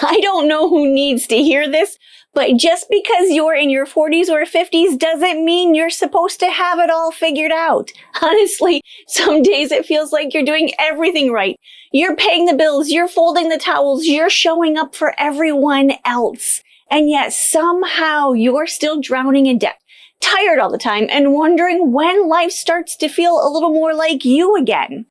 I don't know who needs to hear this, but just because you're in your 40s or 50s doesn't mean you're supposed to have it all figured out. Honestly, some days it feels like you're doing everything right. You're paying the bills, you're folding the towels, you're showing up for everyone else. And yet somehow you're still drowning in debt, tired all the time, and wondering when life starts to feel a little more like you again.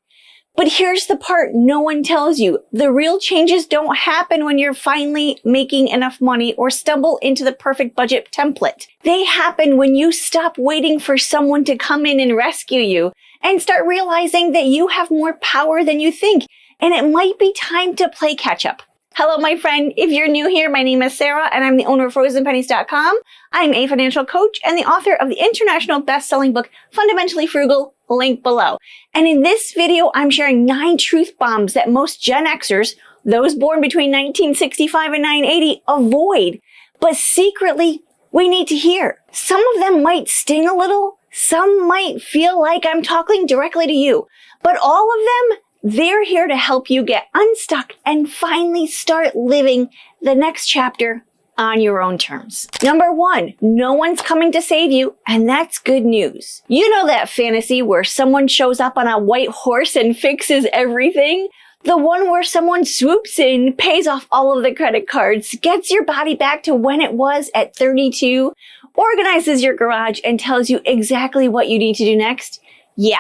But here's the part no one tells you. The real changes don't happen when you're finally making enough money or stumble into the perfect budget template. They happen when you stop waiting for someone to come in and rescue you and start realizing that you have more power than you think, and it might be time to play catch up. Hello, my friend. If you're new here, my name is Sara, and I'm the owner of FrozenPennies.com. I'm a financial coach and the author of the international best-selling book, Fundamentally Frugal, link below. And in this video, I'm sharing 9 truth bombs that most Gen Xers, those born between 1965 and 1980, avoid. But secretly, we need to hear. Some of them might sting a little. Some might feel like I'm talking directly to you. But all of them, they're here to help you get unstuck and finally start living the next chapter on your own terms. Number 1, no one's coming to save you, and that's good news. You know that fantasy where someone shows up on a white horse and fixes everything? The one where someone swoops in, pays off all of the credit cards, gets your body back to when it was at 32, organizes your garage, and tells you exactly what you need to do next? Yeah,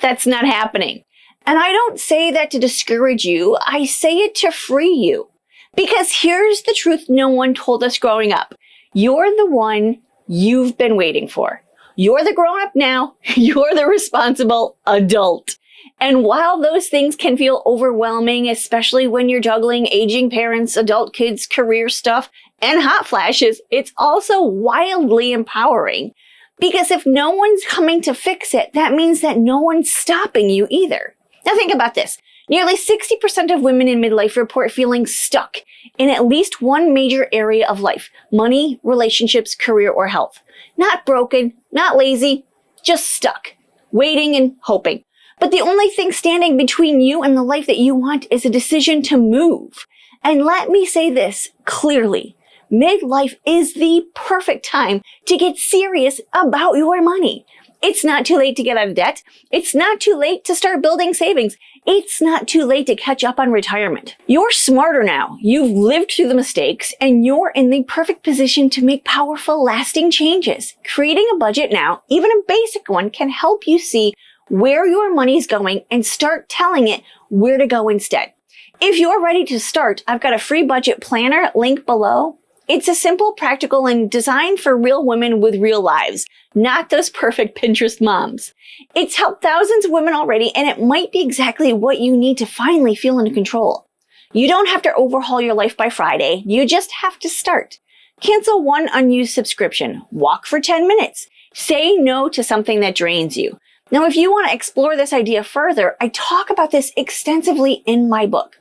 that's not happening. And I don't say that to discourage you, I say it to free you. Because here's the truth no one told us growing up. You're the one you've been waiting for. You're the grown-up now, you're the responsible adult. And while those things can feel overwhelming, especially when you're juggling aging parents, adult kids, career stuff, and hot flashes, it's also wildly empowering. Because if no one's coming to fix it, that means that no one's stopping you either. Now think about this. Nearly 60% of women in midlife report feeling stuck in at least one major area of life: money, relationships, career, or health. Not broken, not lazy, just stuck, waiting and hoping. But the only thing standing between you and the life that you want is a decision to move. And let me say this clearly. Midlife is the perfect time to get serious about your money. It's not too late to get out of debt. It's not too late to start building savings. It's not too late to catch up on retirement. You're smarter now. You've lived through the mistakes, and you're in the perfect position to make powerful, lasting changes. Creating a budget now, even a basic one, can help you see where your money's going and start telling it where to go instead. If you're ready to start, I've got a free budget planner, link below. It's a simple, practical, and designed for real women with real lives, not those perfect Pinterest moms. It's helped thousands of women already, and it might be exactly what you need to finally feel in control. You don't have to overhaul your life by Friday. You just have to start. Cancel one unused subscription. Walk for 10 minutes. Say no to something that drains you. Now, if you want to explore this idea further, I talk about this extensively in my book.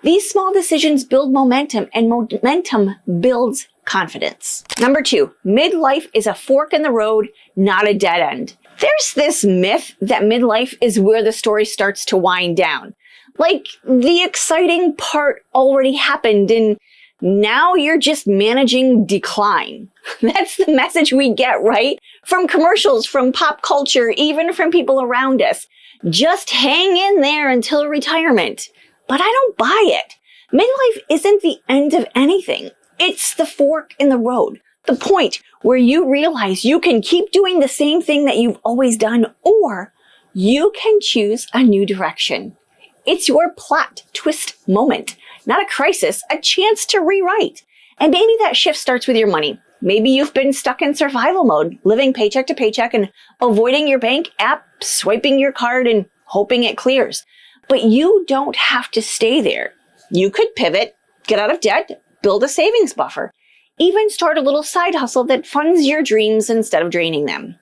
These small decisions build momentum, and momentum builds confidence. Number 2, midlife is a fork in the road, not a dead end. There's this myth that midlife is where the story starts to wind down. Like the exciting part already happened and now you're just managing decline. That's the message we get, right? From commercials, from pop culture, even from people around us. Just hang in there until retirement. But I don't buy it. Midlife isn't the end of anything. It's the fork in the road. The point where you realize you can keep doing the same thing that you've always done, or you can choose a new direction. It's your plot twist moment, not a crisis, a chance to rewrite. And maybe that shift starts with your money. Maybe you've been stuck in survival mode, living paycheck to paycheck and avoiding your bank app, swiping your card and hoping it clears. But you don't have to stay there. You could pivot, get out of debt, build a savings buffer, even start a little side hustle that funds your dreams instead of draining them.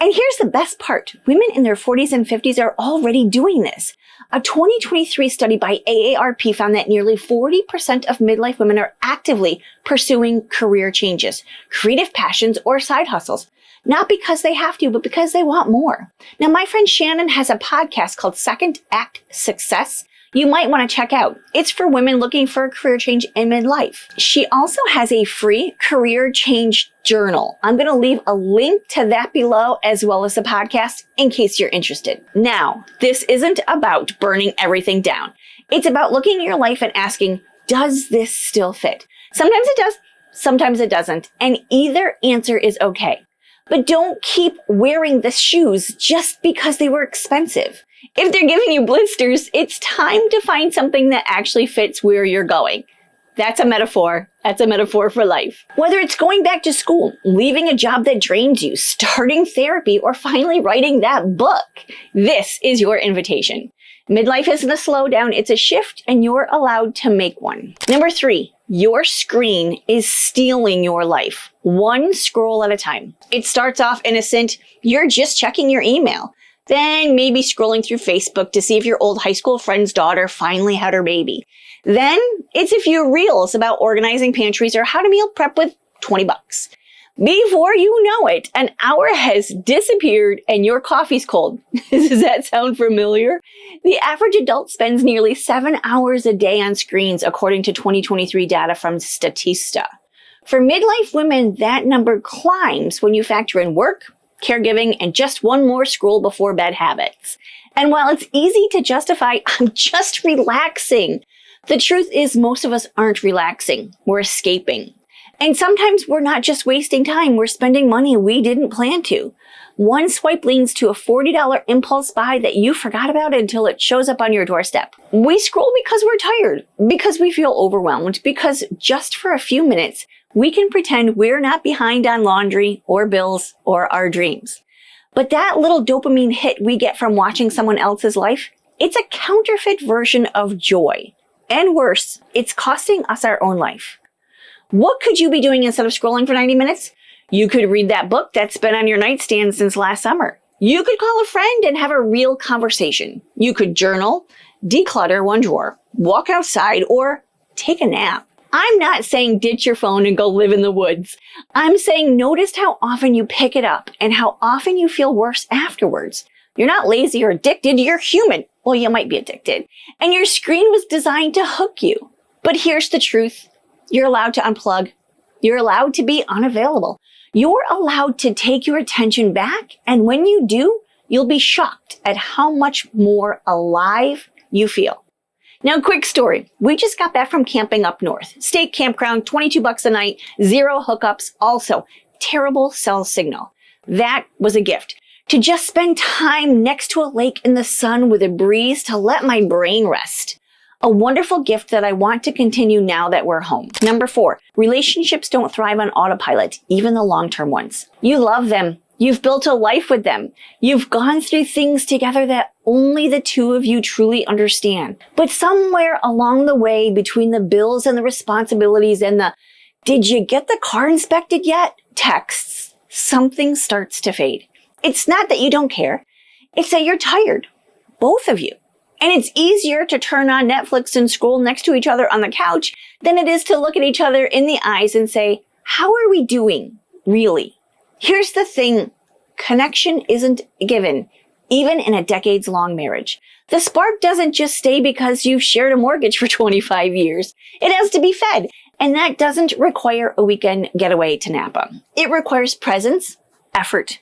And here's the best part. Women in their 40s and 50s are already doing this. A 2023 study by AARP found that nearly 40% of midlife women are actively pursuing career changes, creative passions, or side hustles. Not because they have to, but because they want more. Now, my friend Shannon has a podcast called Second Act Success. you might want to check out. It's for women looking for a career change in midlife. She also has a free career change journal. I'm going to leave a link to that below as well as the podcast in case you're interested. Now, this isn't about burning everything down. It's about looking at your life and asking, does this still fit? Sometimes it does, sometimes it doesn't, and either answer is okay. But don't keep wearing the shoes just because they were expensive. If they're giving you blisters, it's time to find something that actually fits where you're going. That's a metaphor. That's a metaphor for life. Whether it's going back to school, leaving a job that drains you, starting therapy, or finally writing that book, this is your invitation. Midlife isn't a slowdown, it's a shift, and you're allowed to make one. Number 3, your screen is stealing your life, one scroll at a time. It starts off innocent. You're just checking your email. Then maybe scrolling through Facebook to see if your old high school friend's daughter finally had her baby. Then it's a few reels about organizing pantries or how to meal prep with $20. Before you know it, an hour has disappeared and your coffee's cold. Does that sound familiar? The average adult spends nearly 7 hours a day on screens, according to 2023 data from Statista. For midlife women, that number climbs when you factor in work, caregiving, and just one more scroll before bed habits. And while it's easy to justify, I'm just relaxing, the truth is most of us aren't relaxing. We're escaping. And sometimes we're not just wasting time, we're spending money we didn't plan to. One swipe leads to a $40 impulse buy that you forgot about until it shows up on your doorstep. We scroll because we're tired, because we feel overwhelmed, because just for a few minutes, we can pretend we're not behind on laundry or bills or our dreams. But that little dopamine hit we get from watching someone else's life, it's a counterfeit version of joy. And worse, it's costing us our own life. What could you be doing instead of scrolling for 90 minutes? You could read that book that's been on your nightstand since last summer. You could call a friend and have a real conversation. You could journal, declutter one drawer, walk outside, or take a nap. I'm not saying ditch your phone and go live in the woods. I'm saying notice how often you pick it up and how often you feel worse afterwards. You're not lazy or addicted, you're human. Well, you might be addicted. And your screen was designed to hook you. But here's the truth. You're allowed to unplug. You're allowed to be unavailable. You're allowed to take your attention back. And when you do, you'll be shocked at how much more alive you feel. Now, quick story. We just got back from camping up north. State campground, $22 a night, 0 hookups. Also, terrible cell signal. That was a gift. To just spend time next to a lake in the sun with a breeze to let my brain rest. A wonderful gift that I want to continue now that we're home. Number 4, relationships don't thrive on autopilot, even the long-term ones. You love them. You've built a life with them. You've gone through things together that only the two of you truly understand. But somewhere along the way, between the bills and the responsibilities and the "did you get the car inspected yet?" texts, something starts to fade. It's not that you don't care. It's that you're tired. Both of you. And it's easier to turn on Netflix and scroll next to each other on the couch than it is to look at each other in the eyes and say, how are we doing, really? Here's the thing. Connection isn't given, even in a decades-long marriage. The spark doesn't just stay because you've shared a mortgage for 25 years. It has to be fed. And that doesn't require a weekend getaway to Napa. It requires presence, effort,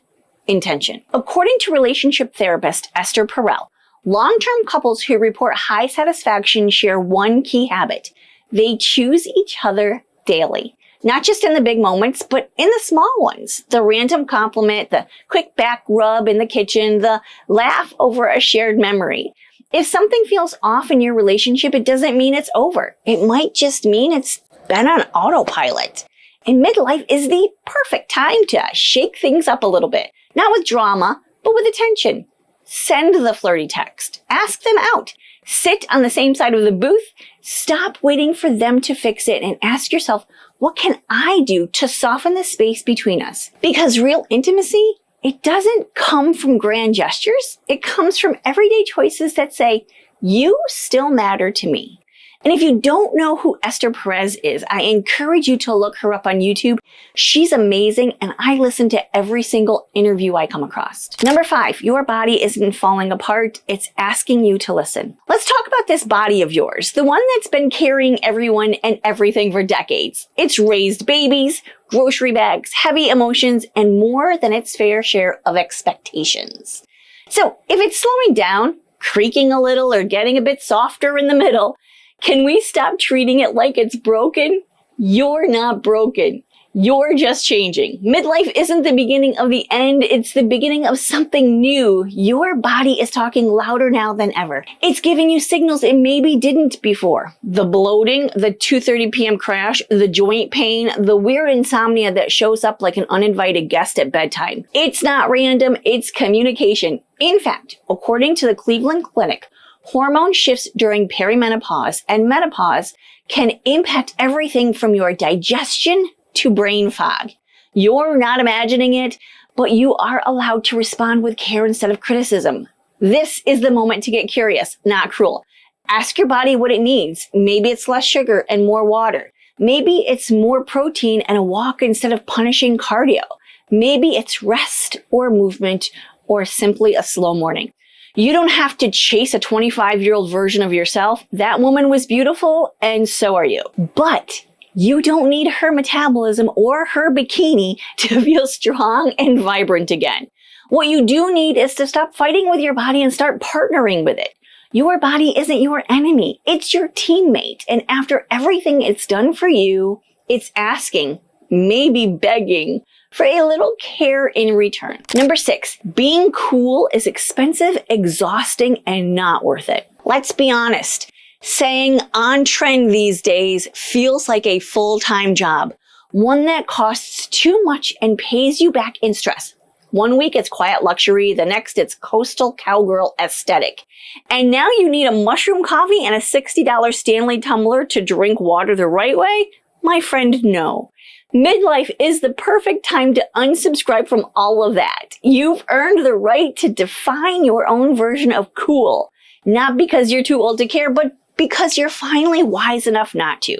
intention. According to relationship therapist Esther Perel, long-term couples who report high satisfaction share one key habit. They choose each other daily. Not just in the big moments, but in the small ones. The random compliment, the quick back rub in the kitchen, the laugh over a shared memory. If something feels off in your relationship, it doesn't mean it's over. It might just mean it's been on autopilot. And midlife is the perfect time to shake things up a little bit. Not with drama, but with attention. Send the flirty text. Ask them out. Sit on the same side of the booth. Stop waiting for them to fix it and ask yourself, what can I do to soften the space between us? Because real intimacy, it doesn't come from grand gestures. It comes from everyday choices that say, you still matter to me. And if you don't know who Esther Perez is, I encourage you to look her up on YouTube. She's amazing, and I listen to every single interview I come across. Number 5, your body isn't falling apart. It's asking you to listen. Let's talk about this body of yours, the one that's been carrying everyone and everything for decades. It's raised babies, grocery bags, heavy emotions, and more than its fair share of expectations. So if it's slowing down, creaking a little, or getting a bit softer in the middle, can we stop treating it like it's broken? You're not broken. You're just changing. Midlife isn't the beginning of the end. It's the beginning of something new. Your body is talking louder now than ever. It's giving you signals it maybe didn't before. The bloating, the 2:30 p.m. crash, the joint pain, the weird insomnia that shows up like an uninvited guest at bedtime. It's not random. It's communication. In fact, according to the Cleveland Clinic, hormone shifts during perimenopause and menopause can impact everything from your digestion to brain fog. You're not imagining it, but you are allowed to respond with care instead of criticism. This is the moment to get curious, not cruel. Ask your body what it needs. Maybe it's less sugar and more water. Maybe it's more protein and a walk instead of punishing cardio. Maybe it's rest or movement or simply a slow morning. You don't have to chase a 25-year-old version of yourself. That woman was beautiful, and so are you. But you don't need her metabolism or her bikini to feel strong and vibrant again. What you do need is to stop fighting with your body and start partnering with it. Your body isn't your enemy. It's your teammate. And after everything it's done for you, it's asking, maybe begging, for a little care in return. Number 6, being cool is expensive, exhausting, and not worth it. Let's be honest. Saying on trend these days feels like a full-time job, one that costs too much and pays you back in stress. One week it's quiet luxury, the next it's coastal cowgirl aesthetic. And now you need a mushroom coffee and a $60 Stanley tumbler to drink water the right way? My friend, no. Midlife is the perfect time to unsubscribe from all of that. You've earned the right to define your own version of cool. Not because you're too old to care, but because you're finally wise enough not to.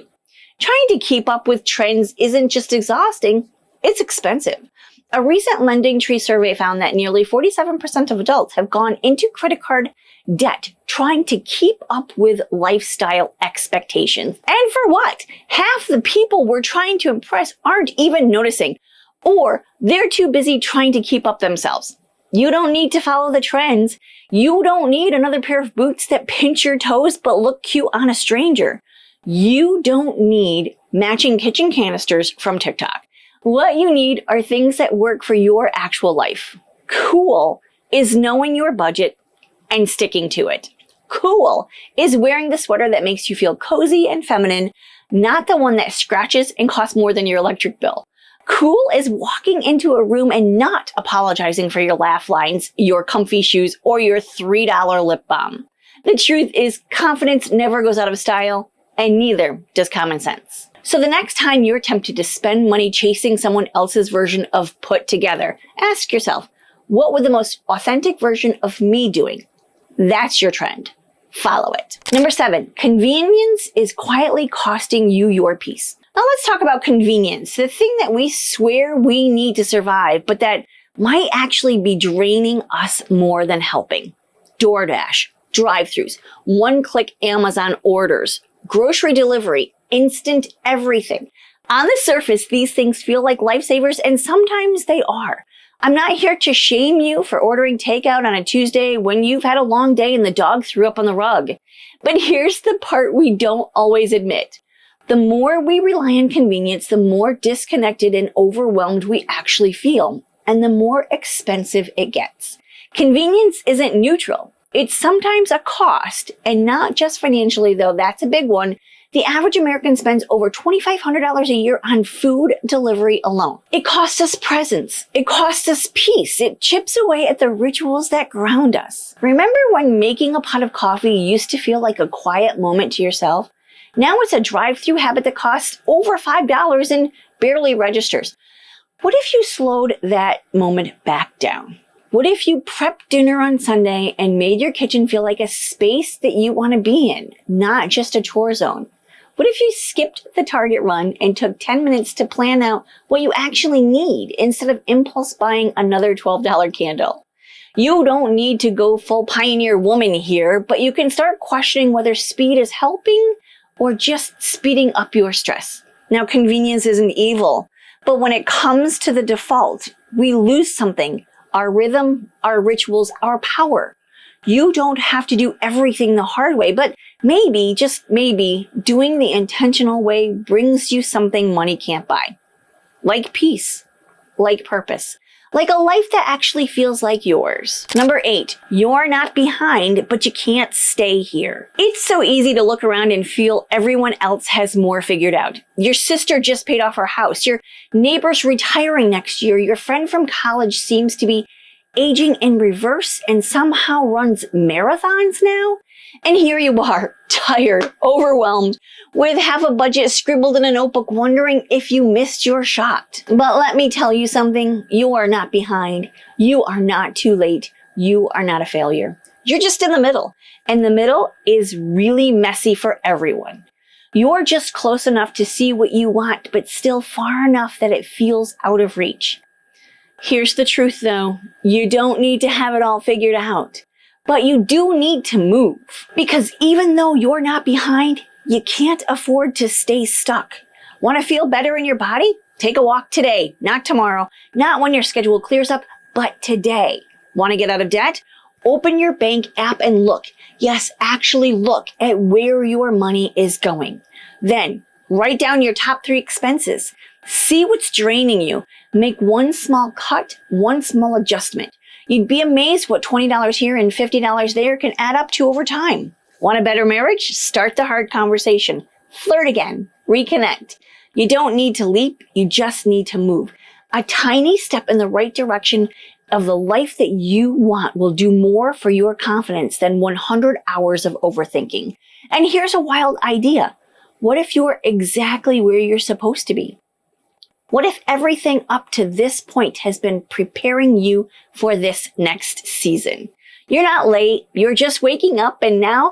Trying to keep up with trends isn't just exhausting, it's expensive. A recent Lending Tree survey found that nearly 47% of adults have gone into credit card debt trying to keep up with lifestyle expectations. And for what? Half the people we're trying to impress aren't even noticing, or they're too busy trying to keep up themselves. You don't need to follow the trends. You don't need another pair of boots that pinch your toes but look cute on a stranger. You don't need matching kitchen canisters from TikTok. What you need are things that work for your actual life. Cool is knowing your budget and sticking to it. Cool is wearing the sweater that makes you feel cozy and feminine, not the one that scratches and costs more than your electric bill. Cool is walking into a room and not apologizing for your laugh lines, your comfy shoes, or your $3 lip balm. The truth is, confidence never goes out of style, and neither does common sense. So the next time you're tempted to spend money chasing someone else's version of put together, ask yourself, what would the most authentic version of me doing? That's your trend. Follow it. Number 7, convenience is quietly costing you your peace. Now let's talk about convenience, the thing that we swear we need to survive, but that might actually be draining us more than helping. DoorDash, drive-thrus, one-click Amazon orders, grocery delivery, instant everything. On the surface, these things feel like lifesavers, and sometimes they are. I'm not here to shame you for ordering takeout on a Tuesday when you've had a long day and the dog threw up on the rug. But here's the part we don't always admit. The more we rely on convenience, the more disconnected and overwhelmed we actually feel, and the more expensive it gets. Convenience isn't neutral. It's sometimes a cost, and not just financially, though that's a big one. The average American spends over $2,500 a year on food delivery alone. It costs us presence. It costs us peace. It chips away at the rituals that ground us. Remember when making a pot of coffee used to feel like a quiet moment to yourself? Now it's a drive-through habit that costs over $5 and barely registers. What if you slowed that moment back down? What if you prepped dinner on Sunday and made your kitchen feel like a space that you want to be in, not just a chore zone? What if you skipped the Target run and took 10 minutes to plan out what you actually need instead of impulse buying another $12 candle? You don't need to go full pioneer woman here, but you can start questioning whether speed is helping or just speeding up your stress. Now, convenience isn't evil, but when it comes to the default, we lose something: our rhythm, our rituals, our power. You don't have to do everything the hard way, but maybe, just maybe, doing the intentional way brings you something money can't buy. Like peace, like purpose, like a life that actually feels like yours. Number 8, you're not behind, but you can't stay here. It's so easy to look around and feel everyone else has more figured out. Your sister just paid off her house. Your neighbor's retiring next year. Your friend from college seems to be aging in reverse and somehow runs marathons now. And here you are, tired, overwhelmed, with half a budget scribbled in a notebook, wondering if you missed your shot. But let me tell you something, you are not behind. You are not too late. You are not a failure. You're just in the middle. And the middle is really messy for everyone. You're just close enough to see what you want, but still far enough that it feels out of reach. Here's the truth though, you don't need to have it all figured out, but you do need to move. Because even though you're not behind, you can't afford to stay stuck. Want to feel better in your body? Take a walk today, not tomorrow, not when your schedule clears up, but today. Want to get out of debt? Open your bank app and look. Yes, actually look at where your money is going. Then write down your top 3 expenses. See what's draining you. Make one small cut, one small adjustment. You'd be amazed what $20 here and $50 there can add up to over time. Want a better marriage? Start the hard conversation. Flirt again. Reconnect. You don't need to leap, you just need to move. A tiny step in the right direction of the life that you want will do more for your confidence than 100 hours of overthinking. And here's a wild idea. What if you're exactly where you're supposed to be? What if everything up to this point has been preparing you for this next season? You're not late, you're just waking up, and now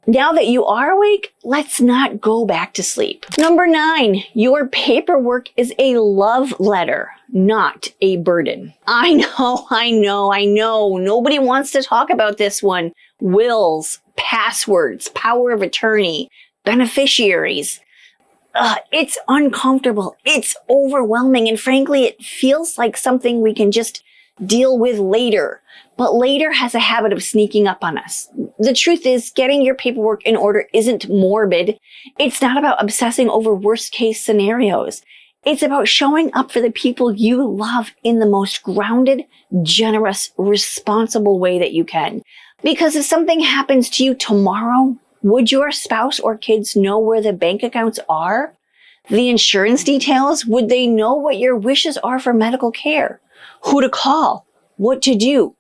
that you are awake, let's not go back to sleep. Number 9, your paperwork is a love letter, not a burden. I know. Nobody wants to talk about this one. Wills, passwords, power of attorney, beneficiaries. It's uncomfortable. It's overwhelming. And frankly, it feels like something we can just deal with later. But later has a habit of sneaking up on us. The truth is, getting your paperwork in order isn't morbid. It's not about obsessing over worst case scenarios. It's about showing up for the people you love in the most grounded, generous, responsible way that you can. Because if something happens to you tomorrow, would your spouse or kids know where the bank accounts are? The insurance details? Would they know what your wishes are for medical care? Who to call? What to do?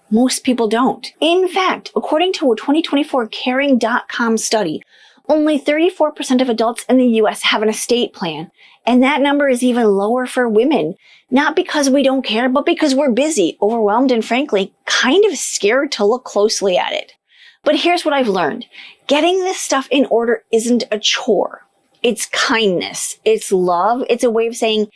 Most people don't. In fact, according to a 2024 Caring.com study, only 34% of adults in the US have an estate plan. And that number is even lower for women. Not because we don't care, but because we're busy, overwhelmed, and frankly, kind of scared to look closely at it. But here's what I've learned. Getting this stuff in order isn't a chore. It's kindness. It's love. It's a way of saying,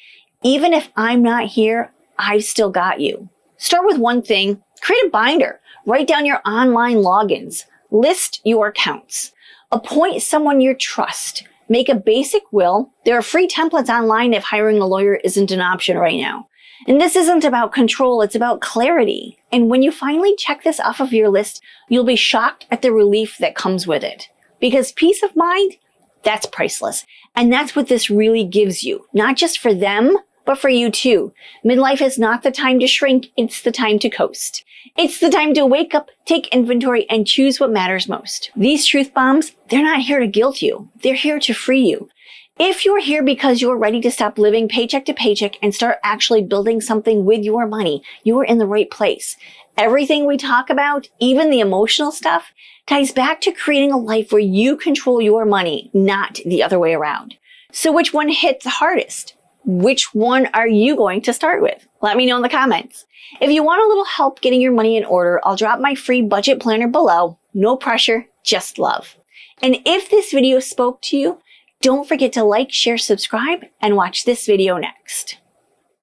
even if I'm not here, I've still got you. Start with one thing. Create a binder. Write down your online logins. List your accounts. Appoint someone you trust. Make a basic will. There are free templates online if hiring a lawyer isn't an option right now. And this isn't about control, it's about clarity. And when you finally check this off of your list, you'll be shocked at the relief that comes with it. Because peace of mind, that's priceless. And that's what this really gives you. Not just for them, but for you too. Midlife is not the time to shrink, it's the time to coast. It's the time to wake up, take inventory, and choose what matters most. These truth bombs, they're not here to guilt you. They're here to free you. If you're here because you're ready to stop living paycheck to paycheck and start actually building something with your money, you're in the right place. Everything we talk about, even the emotional stuff, ties back to creating a life where you control your money, not the other way around. So which one hit the hardest? Which one are you going to start with? Let me know in the comments. If you want a little help getting your money in order, I'll drop my free budget planner below. No pressure, just love. And if this video spoke to you, don't forget to like, share, subscribe, and watch this video next.